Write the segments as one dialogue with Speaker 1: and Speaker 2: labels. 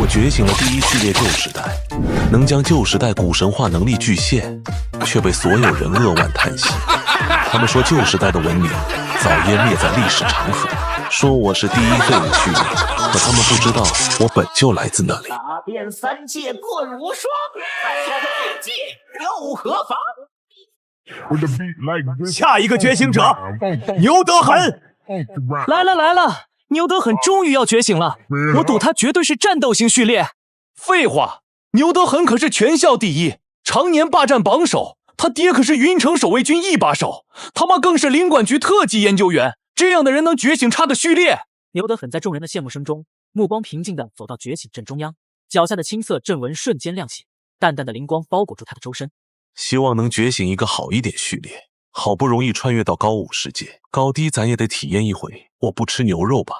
Speaker 1: 我觉醒了第一序列旧时代，能将旧时代古神话能力具现，却被所有人扼腕叹息。他们说旧时代的文明早湮灭在历史长河，说我是第一废物序列，可他们不知道我本就来自那里。
Speaker 2: 打遍三界棍无双，三界又何妨？
Speaker 3: 下一个觉醒者，牛德狠！
Speaker 4: 来了，牛德狠终于要觉醒了，我赌他绝对是战斗型序列。废话，牛德狠可是全校第一，常年霸占榜首，他爹可是云城守卫军一把手，他妈更是领管局特级研究员，这样的人能觉醒差个序列？
Speaker 5: 牛德狠在众人的羡慕声中，目光平静地走到觉醒阵中央，脚下的青色阵纹瞬间亮起，淡淡的灵光包裹住他的周身。
Speaker 1: 希望能觉醒一个好一点序列，好不容易穿越到高武世界，高低咱也得体验一回，我不吃牛肉吧。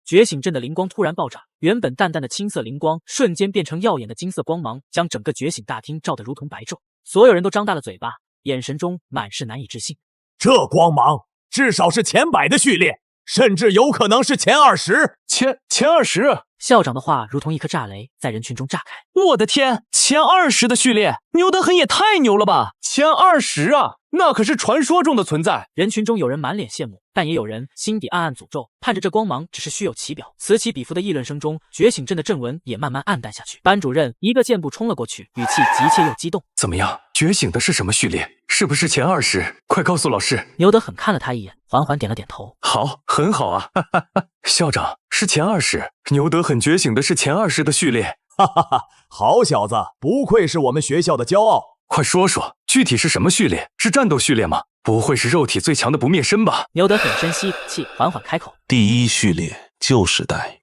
Speaker 5: 觉醒阵的灵光突然暴涨，原本淡淡的青色灵光瞬间变成耀眼的金色光芒，将整个觉醒大厅照得如同白昼。所有人都张大了嘴巴，眼神中满是难以置信。
Speaker 3: 这光芒至少是前100的序列，甚至有可能是前20。
Speaker 4: 前20？
Speaker 5: 校长的话如同一颗炸雷，在人群中炸开。
Speaker 4: 我的天，前20的序列，牛德狠也太牛了吧！前20啊，那可是传说中的存在。
Speaker 5: 人群中有人满脸羡慕，但也有人心底暗暗诅咒，盼着这光芒只是虚有其表。此起彼伏的议论声中，觉醒阵的阵纹也慢慢暗淡下去。班主任一个箭步冲了过去，语气急切又激动：
Speaker 6: 怎么样，觉醒的是什么序列？是不是前20？快告诉老师。
Speaker 5: 牛德狠看了他一眼，缓缓点了点头。
Speaker 6: 好，很好啊，哈哈哈。校长是前20，牛德狠觉醒的是前20的序列。
Speaker 3: 哈哈哈，好小子，不愧是我们学校的骄傲。
Speaker 6: 快说说，具体是什么序列？是战斗序列吗？不会是肉体最强的不灭身吧？
Speaker 5: 牛德狠深吸一口气，缓缓开口：
Speaker 1: 第一序列旧时代。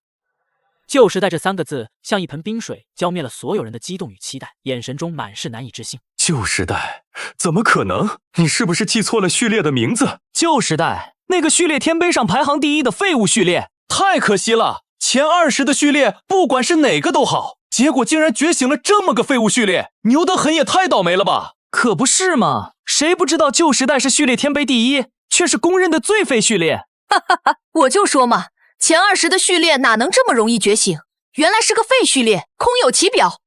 Speaker 5: 旧时代这3个字像一盆冰水，浇灭了所有人的激动与期待，眼神中满是难以置信。
Speaker 6: 旧时代？怎么可能？你是不是记错了序列的名字？
Speaker 4: 旧时代，那个序列天碑上排行第1的废物序列，太可惜了。前20的序列，不管是哪个都好，结果竟然觉醒了这么个废物序列，牛德狠也太倒霉了吧！可不是嘛，谁不知道旧时代是序列天碑第1，却是公认的最废序列。
Speaker 7: 哈哈哈，我就说嘛，前20的序列哪能这么容易觉醒？原来是个废序列，空有其表。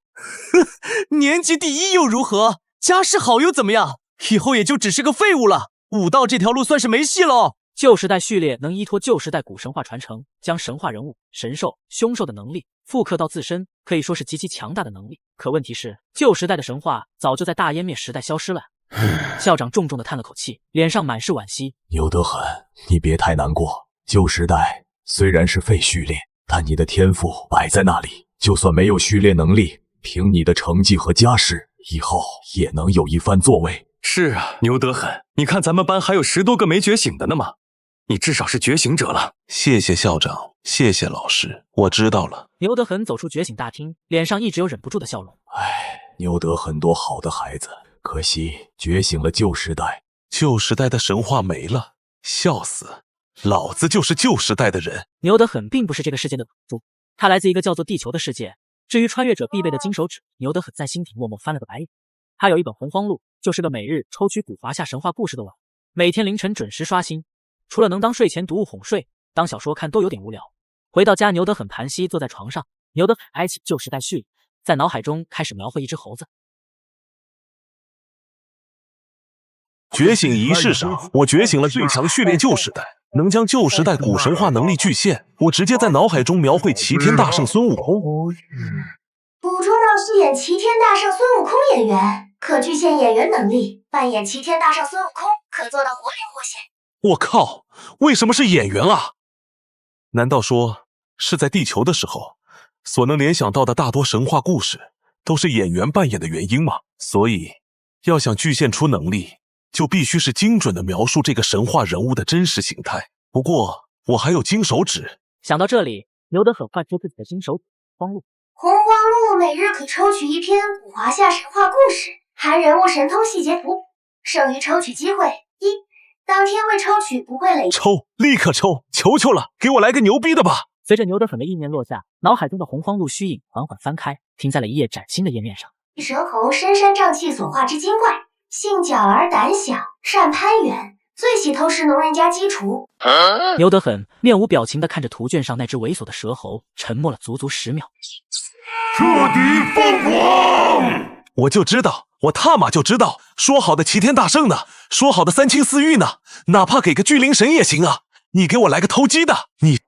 Speaker 4: 年级第1又如何？家世好又怎么样？以后也就只是个废物了，武道这条路算是没戏了。
Speaker 5: 旧时代序列能依托旧时代古神话传承，将神话人物、神兽、凶兽的能力复刻到自身，可以说是极其强大的能力。可问题是，旧时代的神话早就在大湮灭时代消失了。校长重重地叹了口气，脸上满是惋惜。
Speaker 3: 牛德狠，你别太难过。旧时代虽然是废序列，但你的天赋摆在那里，就算没有序列能力，凭你的成绩和家世，以后也能有一番作为。
Speaker 6: 是啊，牛德狠，你看咱们班还有10多个没觉醒的呢嘛，你至少是觉醒者了。
Speaker 1: 谢谢校长，谢谢老师，我知道了。
Speaker 5: 牛德狠走出觉醒大厅，脸上一直有忍不住的笑容。
Speaker 3: 唉，牛德很多好的孩子，可惜觉醒了旧时代。
Speaker 1: 旧时代的神话没了，笑死！老子就是旧时代的人。
Speaker 5: 牛德狠并不是这个世界的土著，他来自一个叫做地球的世界。至于穿越者必备的金手指，牛德狠在心底默默翻了个白眼。他有一本洪荒录，就是个每日抽取古华夏神话故事的网，每天凌晨准时刷新。除了能当睡前读物哄睡，当小说看都有点无聊。回到家，牛德狠盘膝坐在床上，牛德狠开启旧时代序列，在脑海中开始描绘一只猴子。
Speaker 1: 觉醒仪式上，我觉醒了最强序列旧时代，能将旧时代古神话能力具现。我直接在脑海中描绘齐天大圣孙悟空。
Speaker 8: 捕捉到饰演齐天大圣孙悟空演员，可具现演员能力，扮演齐天大圣孙悟空，可做到活灵活现。
Speaker 1: 我靠，为什么是演员啊？难道说是在地球的时候，所能联想到的大多神话故事都是演员扮演的原因吗？所以要想具现出能力，就必须是精准的描述这个神话人物的真实形态。不过我还有金手指。
Speaker 5: 想到这里，牛德狠唤出自己的金手指荒录。
Speaker 8: 洪荒录每日可抽取1篇古华夏神话故事，含人物神通细节图，剩余抽取机会1，当天未抽取不会累。
Speaker 1: 抽，立刻抽，求求了，给我来个牛逼的吧！
Speaker 5: 随着牛德狠的意念落下，脑海中的洪荒录虚影缓缓翻开，停在了一页崭新的页面上。
Speaker 8: 蛇猴深山瘴气所化之精怪，性角而胆小，善攀援，最喜偷食农人家鸡雏。
Speaker 5: 牛德狠面无表情地看着图卷上那只猥琐的蛇猴，沉默了足足10秒。
Speaker 1: 彻底疯狂！我就知道，我他妈就知道，说好的齐天大圣呢？说好的三清四御呢？哪怕给个巨灵神也行啊！你给我来个偷鸡的，你……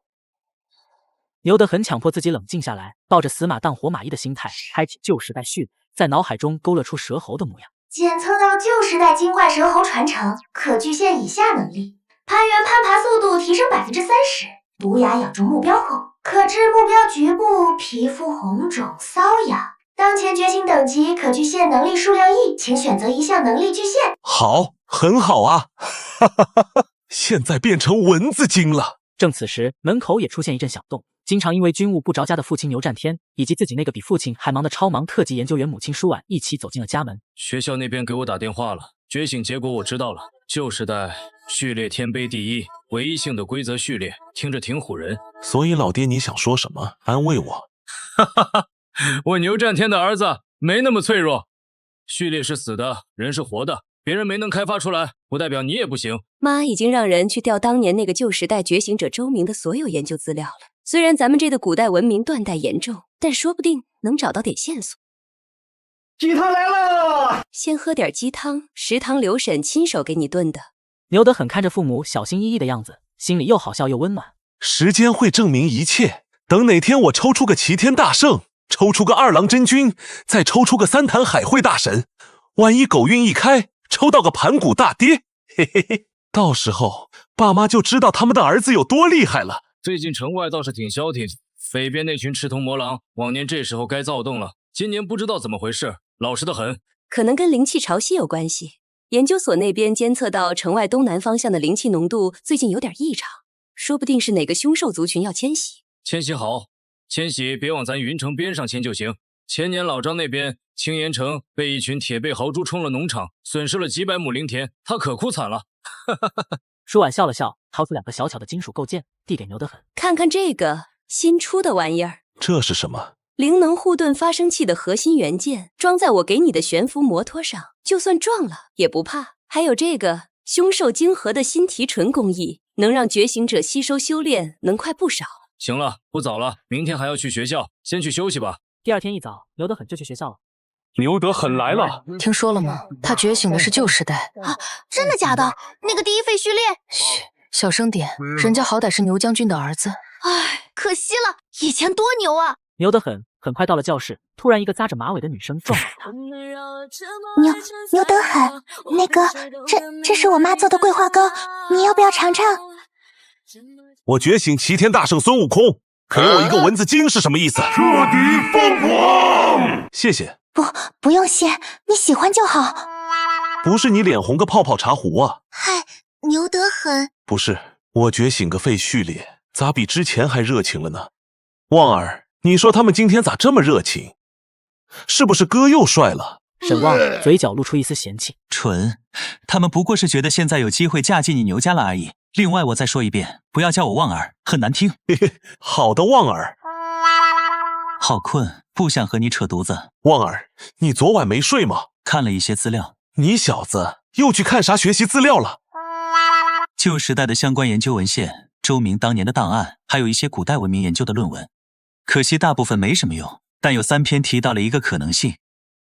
Speaker 5: 牛德狠强迫自己冷静下来，抱着死马当活马医的心态，开启旧时代序列，在脑海中勾勒出蛇猴的模样。
Speaker 8: 检测到旧时代精怪蛇猴传承，可具现以下能力：攀援攀爬速度提升30%，毒牙咬中目标后，可致目标局部皮肤红肿瘙痒。当前觉醒等级可具现能力数量1，请选择一项能力具现。
Speaker 1: 好，很好啊！哈哈哈哈！现在变成蚊子精了。
Speaker 5: 正此时，门口也出现一阵响动。经常因为军务不着家的父亲牛战天，以及自己那个比父亲还忙的超忙特级研究员母亲舒婉一起走进了家门。
Speaker 6: 学校那边给我打电话了，觉醒结果我知道了，旧时代序列天碑第一，唯一性的规则序列，听着挺唬人。
Speaker 1: 所以老爹你想说什么？安慰我。
Speaker 6: 哈哈哈，我牛战天的儿子没那么脆弱，序列是死的，人是活的，别人没能开发出来，不代表你也不行。
Speaker 9: 妈已经让人去调当年那个旧时代觉醒者周明的所有研究资料了。虽然咱们这个古代文明断代严重，但说不定能找到点线索。
Speaker 2: 鸡汤来了！
Speaker 9: 先喝点鸡汤，食堂刘婶亲手给你炖的。
Speaker 5: 牛德狠看着父母小心翼翼的样子，心里又好笑又温暖。
Speaker 1: 时间会证明一切，等哪天我抽出个齐天大圣，抽出个二郎真君，再抽出个三坛海会大神，万一狗运一开，抽到个盘古大爹，嘿嘿嘿，到时候爸妈就知道他们的儿子有多厉害了。
Speaker 6: 最近城外倒是挺消停，北边那群赤瞳魔狼，往年这时候该躁动了，今年不知道怎么回事，老实得很。
Speaker 9: 可能跟灵气潮汐有关系。研究所那边监测到城外东南方向的灵气浓度最近有点异常，说不定是哪个凶兽族群要迁徙。
Speaker 6: 迁徙好，迁徙别往咱云城边上迁就行。前年老张那边青岩城被一群铁背豪猪冲了农场，损失了几百亩灵田，他可哭惨了。哈哈哈哈。
Speaker 5: 舒婉笑了笑，掏出2个小巧的金属构件，递给牛德狠。
Speaker 9: 看看这个新出的玩意儿，
Speaker 1: 这是什么？
Speaker 9: 灵能护盾发生器的核心元件，装在我给你的悬浮摩托上，就算撞了也不怕。还有这个凶兽晶核的新提纯工艺，能让觉醒者吸收修炼能快不少。
Speaker 6: 行了，不早了，明天还要去学校，先去休息吧。
Speaker 5: 第二天一早，牛德狠就去学校了。
Speaker 1: 牛德狠来了！
Speaker 7: 听说了吗？他觉醒的是旧时代啊！真的假的？那个第一废序列？嘘，小声点，人家好歹是牛将军的儿子。唉，可惜了，以前多牛啊！
Speaker 5: 牛德狠很快到了教室，突然一个扎着马尾的女生撞了他。
Speaker 8: 牛德狠，那个，这是我妈做的桂花糕，你要不要尝尝？
Speaker 1: 我觉醒齐天大圣孙悟空，给我一个蚊子精是什么意思？彻底疯狂！谢谢。
Speaker 8: 不用谢，你喜欢就好。
Speaker 1: 不是你脸红个泡泡茶壶啊！
Speaker 8: 嗨，牛德狠。
Speaker 1: 不是，我觉醒个废序列，咋比之前还热情了呢？旺儿，你说他们今天咋这么热情？是不是哥又帅了？
Speaker 5: 沈旺嘴角露出一丝嫌弃。
Speaker 4: 蠢，他们不过是觉得现在有机会嫁进你牛家了而已。另外，我再说一遍，不要叫我旺儿，很难听。
Speaker 1: 嘿嘿，好的，旺儿。
Speaker 4: 好困，不想和你扯犊子。
Speaker 1: 旺儿，你昨晚没睡吗？
Speaker 4: 看了一些资料。
Speaker 1: 你小子又去看啥学习资料了？
Speaker 4: 旧时代的相关研究文献，周明当年的档案，还有一些古代文明研究的论文。可惜大部分没什么用，但有3篇提到了一个可能性。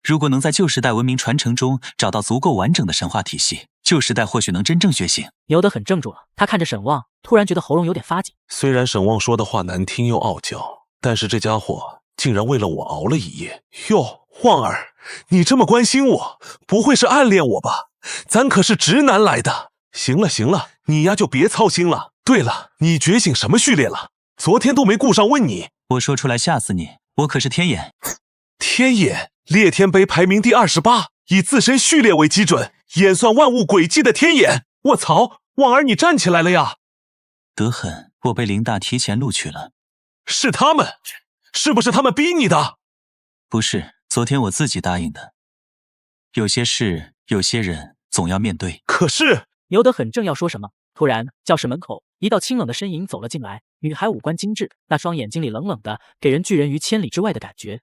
Speaker 4: 如果能在旧时代文明传承中找到足够完整的神话体系，旧时代或许能真正觉醒。
Speaker 5: 牛德很怔住了，他看着沈旺，突然觉得喉咙有点发紧。
Speaker 1: 虽然沈旺说的话难听又傲娇，但是这家伙竟然为了我熬了一夜。哟，旺儿，你这么关心我，不会是暗恋我吧？咱可是直男来的。行了行了，你呀就别操心了。对了，你觉醒什么序列了？昨天都没顾上问你。
Speaker 4: 我说出来吓死你，我可是天眼。
Speaker 1: 天眼，列天碑排名第28，以自身序列为基准，演算万物轨迹的天眼。我操，旺儿你站起来了呀！
Speaker 4: 德狠，我被林大提前录取了。
Speaker 1: 是他们？是不是他们逼你的？
Speaker 4: 不是，昨天我自己答应的。有些事，有些人总要面对。
Speaker 1: 可是
Speaker 5: 牛德狠正要说什么，突然教室门口一道清冷的身影走了进来。女孩五官精致，那双眼睛里冷冷的，给人拒人于千里之外的感觉。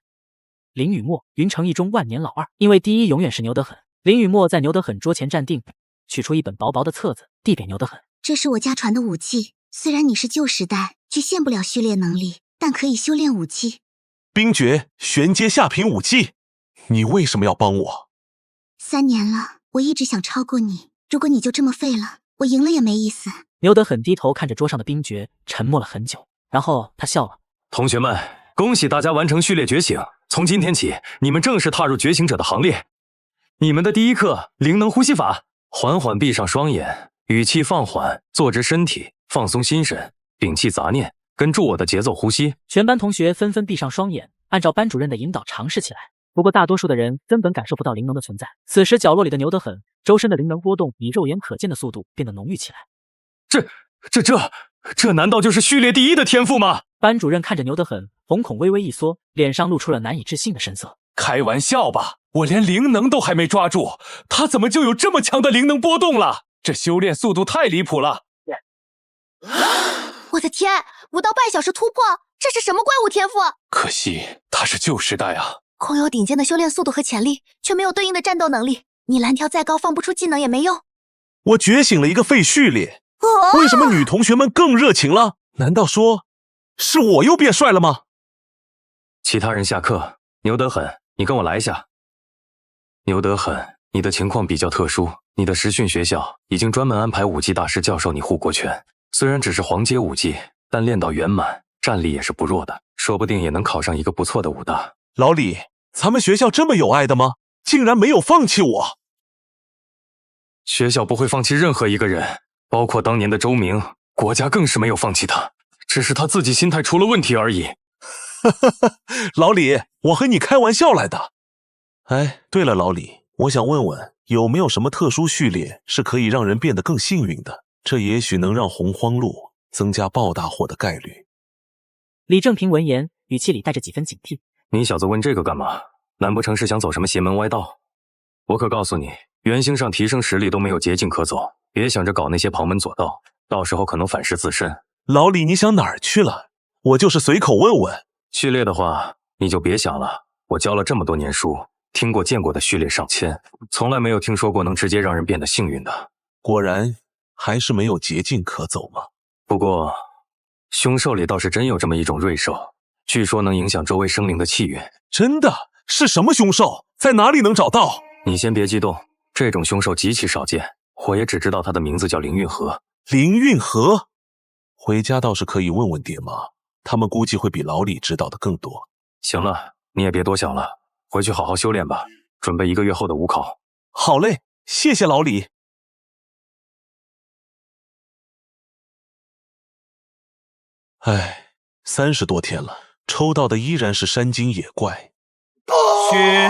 Speaker 5: 林雨墨，云城一中万年老二，因为第一永远是牛德狠。林雨墨在牛德狠桌前站定，取出一本薄薄的册子，递给牛德很。
Speaker 8: 这是我家传的武器，虽然你是旧时代，局限不了序列能力，但可以修炼武器。
Speaker 1: 冰诀玄阶下品武器，你为什么要帮我
Speaker 8: ？3年了，我一直想超过你，如果你就这么废了，我赢了也没意思。
Speaker 5: 牛德很低头看着桌上的冰诀，沉默了很久，然后他笑了。
Speaker 4: 同学们，恭喜大家完成序列觉醒，从今天起，你们正式踏入觉醒者的行列。你们的第一课灵能呼吸法，缓缓闭上双眼，语气放缓，坐直身体，放松心神，摒弃杂念，跟住我的节奏呼吸。
Speaker 5: 全班同学纷纷闭上双眼，按照班主任的引导尝试起来。不过大多数的人根本感受不到灵能的存在。此时角落里的牛德很，周身的灵能波动以肉眼可见的速度变得浓郁起来。
Speaker 4: 这难道就是序列第一的天赋吗？
Speaker 5: 班主任看着牛德很，瞳孔微微一缩，脸上露出了难以置信的神色。
Speaker 4: 开玩笑吧，我连灵能都还没抓住，他怎么就有这么强的灵能波动了？这修炼速度太离谱了！
Speaker 8: 我的天，不到半小时突破，这是什么怪物天赋？
Speaker 4: 可惜他是旧时代啊！
Speaker 8: 空有顶尖的修炼速度和潜力，却没有对应的战斗能力。你蓝条再高，放不出技能也没用。
Speaker 1: 我觉醒了一个废序列，为什么女同学们更热情了？难道说是我又变帅了吗？
Speaker 4: 其他人下课，牛德很，你跟我来一下。牛德很，你的情况比较特殊，你的实训学校已经专门安排武技大师教授你护国拳，虽然只是黄阶武技，但练到圆满，战力也是不弱的，说不定也能考上一个不错的武大。
Speaker 1: 老李，咱们学校这么有爱的吗？竟然没有放弃我！
Speaker 4: 学校不会放弃任何一个人，包括当年的周明，国家更是没有放弃他，只是他自己心态出了问题而已。
Speaker 1: 老李，我和你开玩笑来的。哎，对了，老李，我想问问，有没有什么特殊序列是可以让人变得更幸运的？这也许能让洪荒路增加爆大货的概率。
Speaker 5: 李正平闻言，语气里带着几分警惕。
Speaker 4: 你小子问这个干嘛？难不成是想走什么邪门歪道？我可告诉你，元星上提升实力都没有捷径可走，别想着搞那些旁门左道，到时候可能反噬自身。
Speaker 1: 老李，你想哪儿去了？我就是随口问问。
Speaker 4: 序列的话，你就别想了。我教了这么多年书，听过见过的序列上千，从来没有听说过能直接让人变得幸运的。
Speaker 1: 果然还是没有捷径可走吗？
Speaker 4: 不过，凶兽里倒是真有这么一种瑞兽，据说能影响周围生灵的气运。
Speaker 1: 真的？是什么凶兽？在哪里能找到？
Speaker 4: 你先别激动，这种凶兽极其少见，我也只知道它的名字叫灵运河。
Speaker 1: 灵运河？回家倒是可以问问爹妈，他们估计会比老李知道的更多。
Speaker 4: 行了，你也别多想了，回去好好修炼吧，准备1个月后的武考。
Speaker 1: 好嘞，谢谢老李。唉，30多天了，抽到的依然是山精野怪。
Speaker 2: 雪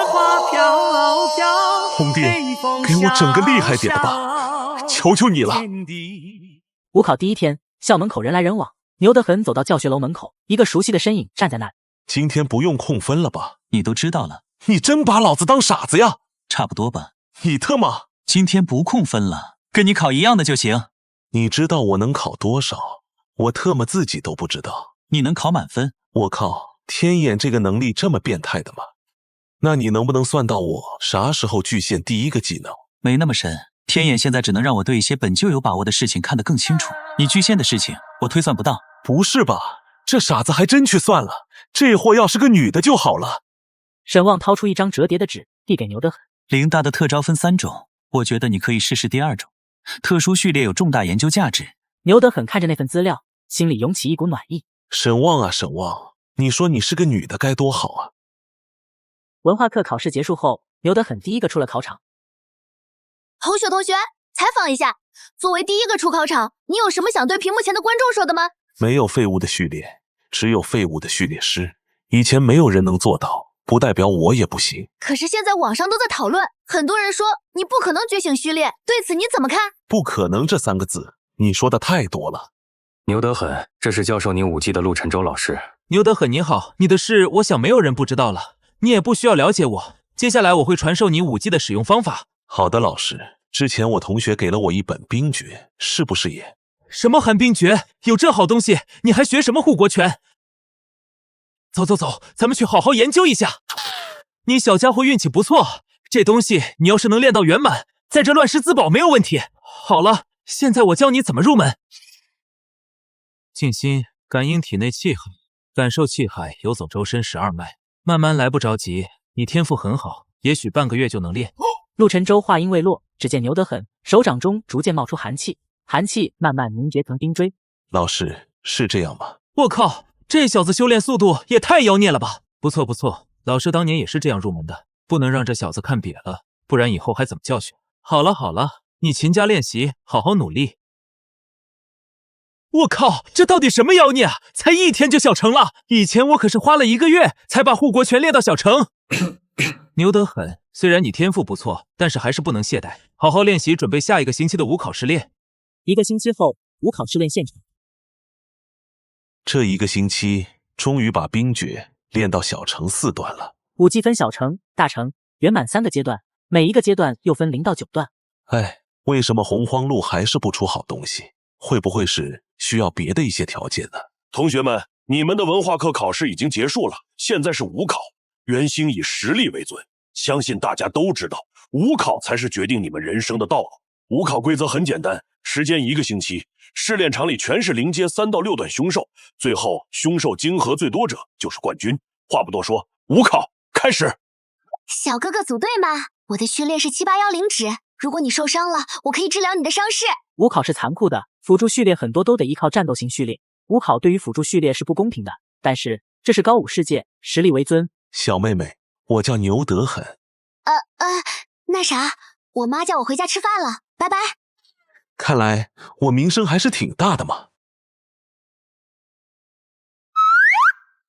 Speaker 2: 花飘飘，
Speaker 1: 红弟，给我整个厉害点的吧，求求你了。
Speaker 5: 武考第一天，校门口人来人往，牛德很走到教学楼门口，一个熟悉的身影站在那里。
Speaker 1: 今天不用控分了吧？
Speaker 10: 你都知道了。
Speaker 1: 你真把老子当傻子呀？
Speaker 10: 差不多吧。
Speaker 1: 你特么，
Speaker 10: 今天不控分了，跟你考一样的就行。
Speaker 1: 你知道我能考多少？我特么自己都不知道。
Speaker 10: 你能考满分？
Speaker 1: 我靠，天眼这个能力这么变态的吗？那你能不能算到我啥时候具现第一个技能？
Speaker 10: 没那么深，天眼现在只能让我对一些本就有把握的事情看得更清楚。你具现的事情，我推算不到。
Speaker 1: 不是吧？这傻子还真去算了。这货要是个女的就好了。
Speaker 5: 沈旺掏出一张折叠的纸，递给牛德很。
Speaker 10: 灵大的特招分3种，我觉得你可以试试第2种。特殊序列有重大研究价值。
Speaker 5: 牛德很看着那份资料，心里涌起一股暖意。
Speaker 1: 沈旺啊沈旺，你说你是个女的该多好啊！
Speaker 5: 文化课考试结束后，牛德很第一个出了考场。
Speaker 8: 红雪同学，采访一下，作为第一个出考场，你有什么想对屏幕前的观众说的吗？
Speaker 1: 没有废物的序列，只有废物的序列师。以前没有人能做到，不代表我也不行。
Speaker 8: 可是现在网上都在讨论，很多人说你不可能觉醒序列，对此你怎么看？
Speaker 1: 不可能这3个字，你说的太多了。
Speaker 4: 牛德很，这是教授您武技的陆晨舟老师。
Speaker 11: 牛德很，你好，你的事我想没有人不知道了，你也不需要了解我。接下来我会传授你武技的使用方法。
Speaker 1: 好的，老师。之前我同学给了我一本冰诀，是不是也？
Speaker 11: 什么寒冰诀？有这好东西，你还学什么护国拳？走走走，咱们去好好研究一下。你小家伙运气不错，这东西你要是能练到圆满，在这乱世自保没有问题。好了，现在我教你怎么入门。静心，感应体内气海，感受气海游走周身12脉，慢慢来，不着急。你天赋很好，也许半个月就能练。
Speaker 5: 陆晨舟话音未落，只见牛得很，手掌中逐渐冒出寒气，寒气慢慢凝结成冰锥。
Speaker 1: 老师，是这样吗？
Speaker 11: 我靠，这小子修炼速度也太妖孽了吧！不错不错，老师当年也是这样入门的，不能让这小子看瘪了，不然以后还怎么教训？好了好了，你勤加练习，好好努力。我靠，这到底什么妖孽啊？才1天就小成了！以前我可是花了1个月才把护国拳练到小成。牛得很，虽然你天赋不错，但是还是不能懈怠，好好练习，准备下一个星期的五考试练。
Speaker 5: 1个星期后，五考试练现场。
Speaker 1: 这1个星期，终于把冰诀练到小成4段了。
Speaker 5: 5级分小成、大成、圆满3个阶段，每一个阶段又分0到9段。
Speaker 1: 哎，为什么洪荒路还是不出好东西？会不会是需要别的一些条件呢？
Speaker 12: 同学们，你们的文化课考试已经结束了，现在是五考。元星以实力为尊，相信大家都知道，五考才是决定你们人生的道路。五考规则很简单，时间1个星期，试炼场里全是灵阶3到6段凶兽，最后凶兽晶核最多者就是冠军。话不多说，五考开始。
Speaker 8: 小哥哥组队嘛，我的序列是7810指，如果你受伤了，我可以治疗你的伤势。
Speaker 5: 五考是残酷的，辅助序列很多都得依靠战斗型序列，五考对于辅助序列是不公平的，但是这是高武世界，实力为尊。
Speaker 1: 小妹妹，我叫牛得很。
Speaker 8: 那啥，我妈叫我回家吃饭了，拜拜。
Speaker 1: 看来我名声还是挺大的嘛。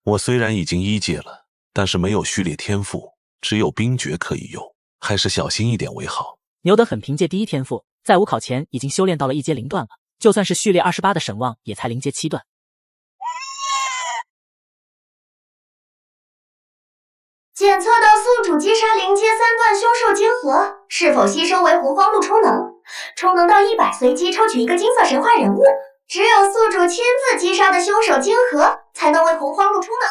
Speaker 1: 我虽然已经1阶了，但是没有序列天赋，只有冰诀可以用，还是小心一点为好。
Speaker 5: 牛得很凭借第1天赋，在五考前已经修炼到了1阶0段了，就算是序列28的神望，也才0阶7段。
Speaker 8: 检测到宿主击杀灵阶3段凶兽晶核，是否吸收为洪荒路充能？充能到100，随机抽取1个金色神话人物。只有宿主亲自击杀的凶手晶核，才能为洪荒路充能。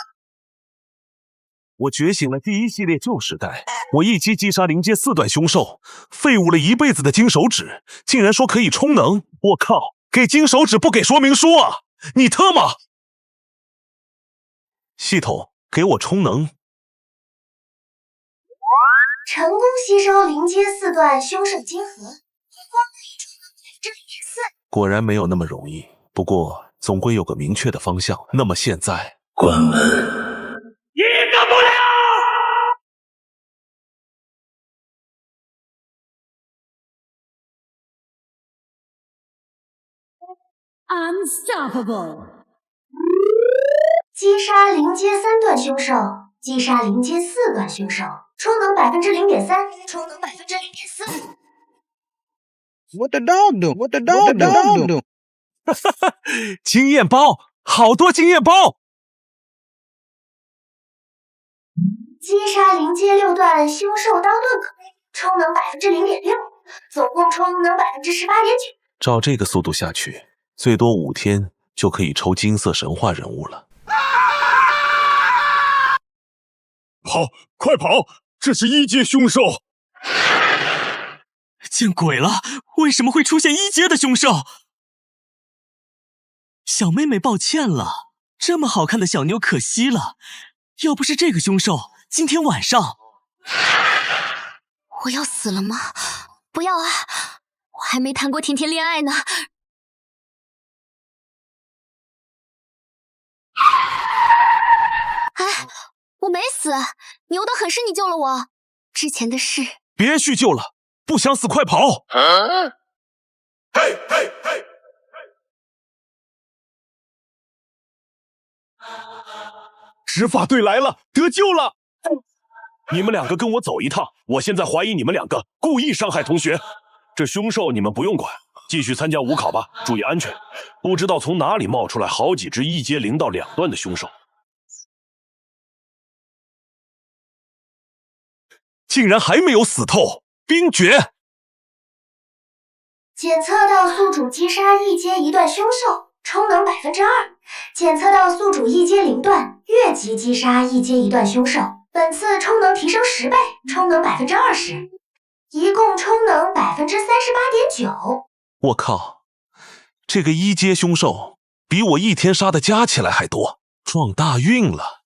Speaker 1: 我觉醒了第1系列旧时代，我一击击杀灵阶4段凶兽，废物了一辈子的金手指，竟然说可以充能！我靠，给金手指不给说明书啊！你特么！系统，给我充能！
Speaker 8: 成功吸收灵阶4段凶兽晶核，光可以充能4%。
Speaker 1: 果然没有那么容易，不过总归有个明确的方向。那么现在，
Speaker 12: 关门。
Speaker 2: 一个不留。
Speaker 8: Unstoppable。击杀灵阶3段凶兽，击杀灵阶4段凶兽，充能0.3%，充能0.4%。
Speaker 13: What the dog do? What the dog do?
Speaker 1: 哈哈，经验包，好多经验包。
Speaker 8: 击杀灵阶6段凶兽刀盾可为，充能0.6%，总共充能18.9%。
Speaker 1: 照这个速度下去，最多5天就可以抽金色神话人物了。
Speaker 12: 跑，快跑！这是1阶凶兽。
Speaker 4: 见鬼了！为什么会出现1阶的凶兽？小妹妹，抱歉了，这么好看的小妞可惜了。要不是这个凶兽，今天晚上
Speaker 8: 我要死了吗？不要啊！我还没谈过甜甜恋爱呢。哎，我没死，牛得很是你救了我。之前的事，
Speaker 1: 别叙旧了，不想死快跑！
Speaker 12: 嘿嘿嘿！
Speaker 1: 执法队来了，得救了！
Speaker 12: 你们2个跟我走一趟，我现在怀疑你们2个故意伤害同学。这凶兽你们不用管，继续参加五考吧，注意安全。不知道从哪里冒出来好几只1阶0到2段的凶兽，
Speaker 1: 竟然还没有死透！冰诀。
Speaker 8: 检测到宿主击杀1阶1段凶兽，充能2%。检测到宿主1阶0段越级击杀1阶1段凶兽，本次充能提升10倍，充能20%。一共充能38.9%。
Speaker 1: 我靠，这个1阶凶兽比我一天杀的加起来还多，撞大运了。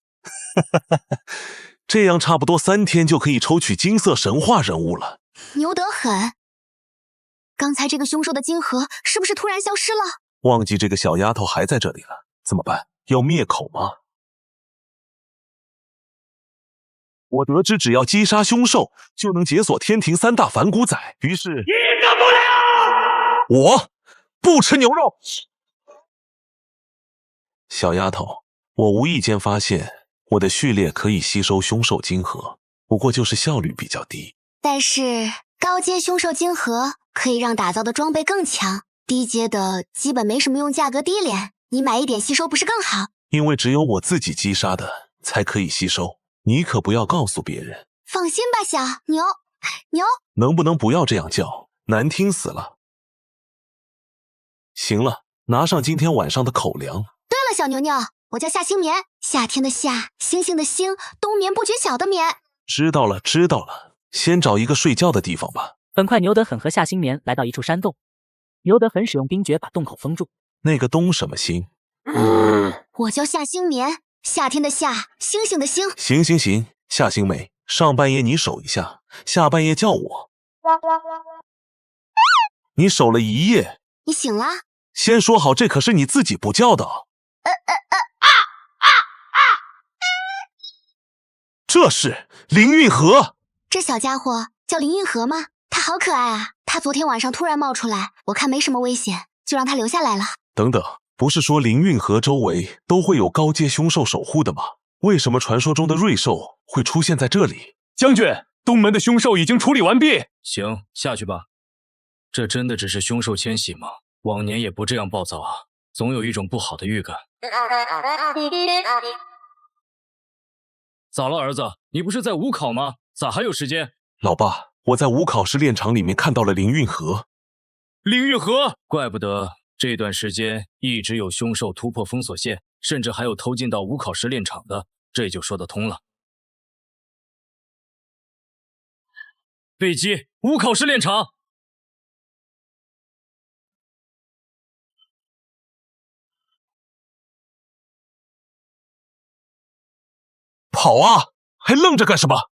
Speaker 1: 这样差不多3天就可以抽取金色神话人物了。
Speaker 7: 牛得很。刚才这个凶兽的金盒是不是突然消失了？
Speaker 1: 忘记这个小丫头还在这里了，怎么办？要灭口吗？我得知只要击杀凶兽，就能解锁天庭3大反骨仔，于是
Speaker 2: 一个不留。
Speaker 1: 我不吃牛肉。小丫头，我无意间发现我的序列可以吸收凶兽金盒，不过就是效率比较低。
Speaker 7: 但是高阶凶兽金盒可以让打造的装备更强，低阶的基本没什么用，价格低廉，你买一点吸收不是更好？
Speaker 1: 因为只有我自己击杀的才可以吸收，你可不要告诉别人。
Speaker 7: 放心吧，小牛。
Speaker 1: 能不能不要这样叫，难听死了。行了，拿上今天晚上的口粮。
Speaker 7: 对了，小牛牛，我叫夏星眠，夏天的夏，星星的星，冬眠不觉晓的眠。
Speaker 1: 知道了，先找一个睡觉的地方吧。
Speaker 5: 很快，牛德狠和夏星眠来到一处山洞，牛德狠使用冰诀把洞口封住。
Speaker 1: 那个东什么星？
Speaker 7: 我叫夏星眠，夏天的夏，星星的星。
Speaker 1: 行，夏星梅，上半夜你守一下，下半夜叫我。你守了一夜，
Speaker 7: 你醒了？
Speaker 1: 先说好，这可是你自己不叫的。这是林运河。
Speaker 7: 这小家伙叫林运河吗？他好可爱啊！他昨天晚上突然冒出来，我看没什么危险，就让他留下来了。
Speaker 1: 等等，不是说林运河周围都会有高阶凶兽守护的吗？为什么传说中的瑞兽会出现在这里？
Speaker 4: 将军，东门的凶兽已经处理完毕。
Speaker 6: 行，下去吧。这真的只是凶兽迁徙吗？往年也不这样暴躁啊，总有一种不好的预感。咋了，儿子？你不是在武考吗？咋还有时间？
Speaker 1: 老爸，我在武考试炼场里面看到了林运河。
Speaker 6: 林运河，怪不得这段时间一直有凶兽突破封锁线，甚至还有偷进到武考试炼场的，这就说得通了。贝基，武考试炼场。
Speaker 1: 跑啊！还愣着干什么？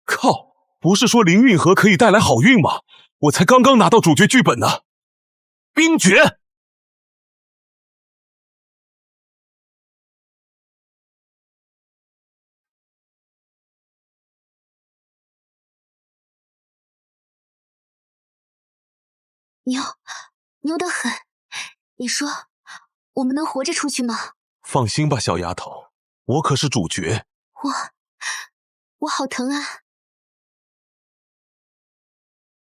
Speaker 1: 靠！不是说林运河可以带来好运吗？我才刚刚拿到主角剧本呢。冰诀。
Speaker 7: 牛得很。你说我们能活着出去吗？
Speaker 1: 放心吧，小丫头，我可是主角。
Speaker 7: 我好疼啊！